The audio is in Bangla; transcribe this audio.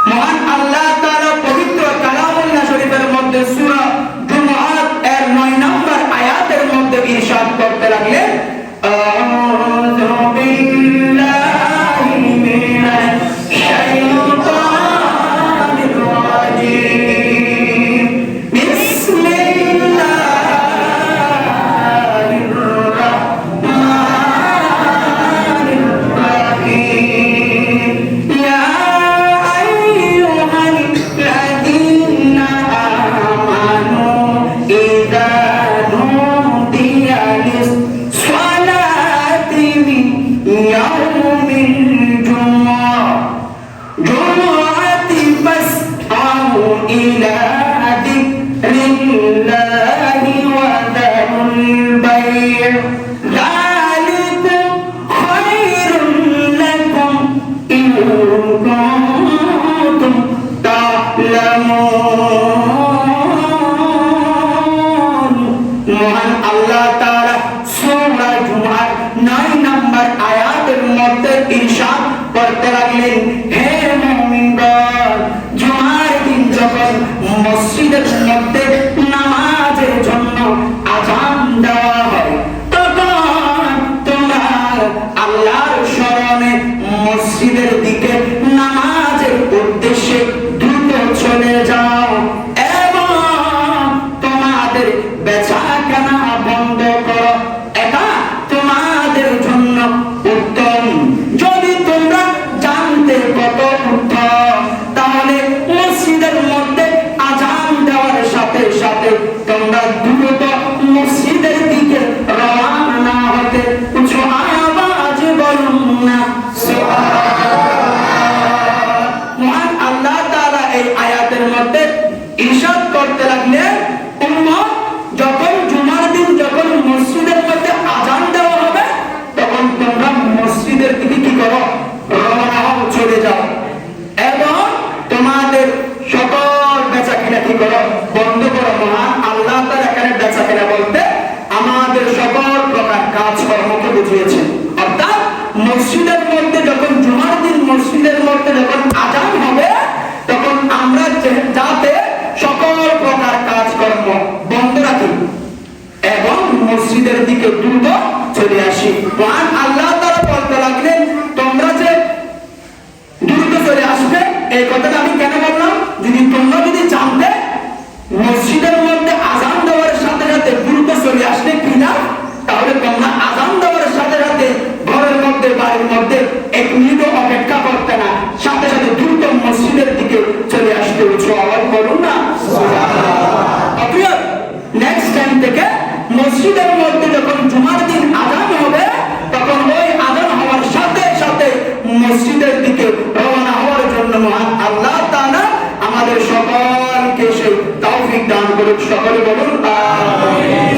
মহান আল্লাহ তাআলা পবিত্র কালামুল্লাহ শরীফের মধ্যে সূরা জুমআত এর 9 নম্বর আয়াতের মধ্যে ইরশাদ করতে লাগলেন, আউযু বিল্লাহি মিনাশ শাইতানির রাজীম, বিসমিল্লাহির রাহমানির রাহিম, ইয়া আইয়ুহাল্লাযীনা আমানু ইযা নুদিয়া লিস-সালাতি মিন ইয়াউমিল জুমআতি ফাসআউ ইলা যিকরিল্লাহি ওয়া দারুল বাই', যালিকুম খায়রুল লাকুম ইন কুনতুম তা'লামুন। মহান আল্লাহ তাআলা সূরা জুমআর 9 নম্বর আয়াতের মধ্যে ইরশাদ করতে লাগলেন, হে মুমিনগণ, জুমার দিন যখন মসজিদের মধ্যে নামাজের জন্য আযান দেওয়া হয়, তখন তোমরা আল্লাহর স্মরণে মসজিদের দিকে নামাজের উদ্দেশ্যে দ্রুত চলে যাও এবং তোমাদের বেচাকেনা বন্ধ করো। এটা তোমাদের জন্য উত্তম। যদি তোমরা জানতে কত উত্তম, তাহলে মসজিদের মধ্যে আযান দেওয়ার সাথে সাথে তোমরা দ্রুত মসজিদের দিকে রওনা হতে উচ্চ আওয়াজে বলুন না সুবহানাল্লাহ। মহান আল্লাহ তাআলা এই আয়াতের মধ্যে ইরশাদ করতে লাগলেন, উম্মত, যখন জুমার দিন যখন মসজিদের মধ্যে আযান দেওয়া হবে, তখন তোমরা মসজিদের দিকে কি করো? রওনা হও, চলে যাও এবং তোমাদের সকল বেচাকেনা কি করো? বন্ধ করো। মহান আল্লাহ তাআলা এখানে বেচাকেনা বলতে আমাদের সকল প্রকার কাজকর্মকে বুঝিয়েছেন। অর্থাৎ মসজিদের মধ্যে যখন জুমার দিন মসজিদের মধ্যে যখন আযান হবে, তখন আমরা যাতে সকল প্রকার কাজকর্ম বন্ধ রাখি এবং মসজিদের দিকে দ্রুত চলে আসি। মহান আল্লাহ তাআলা বলতে লাগলেন, তোমরা যে দ্রুত চলে আসবে, এই কথাটা আমি কেন বললাম? তোমরা যদি জানতে মসজিদের মধ্যে আযান দেওয়ার সাথে সাথে দ্রুত চলে আসলে কিনা, তাহলে তোমরা আযান দেওয়ার সাথে সাথে ঘরের মধ্যে বাড়ির মধ্যে 1 মিনিটও অপেক্ষা করতে না, সাথে সাথে দ্রুত মসজিদের দিকে চলে আসতে। উচ্চ আওয়াজ বলুন না সুবহানাল্লাহ। নেক্সট টাইম থেকে মসজিদের মধ্যে যখন জুমার দিন আযান হবে, তখন ওই আযান হওয়ার সাথে সাথে মসজিদের দিকে রওনা হওয়ার জন্য মহান আল্লাহ তাআলা আমাদের সকলকে সেই তৌফিক দান করুন। সকলে বলুন আমিন।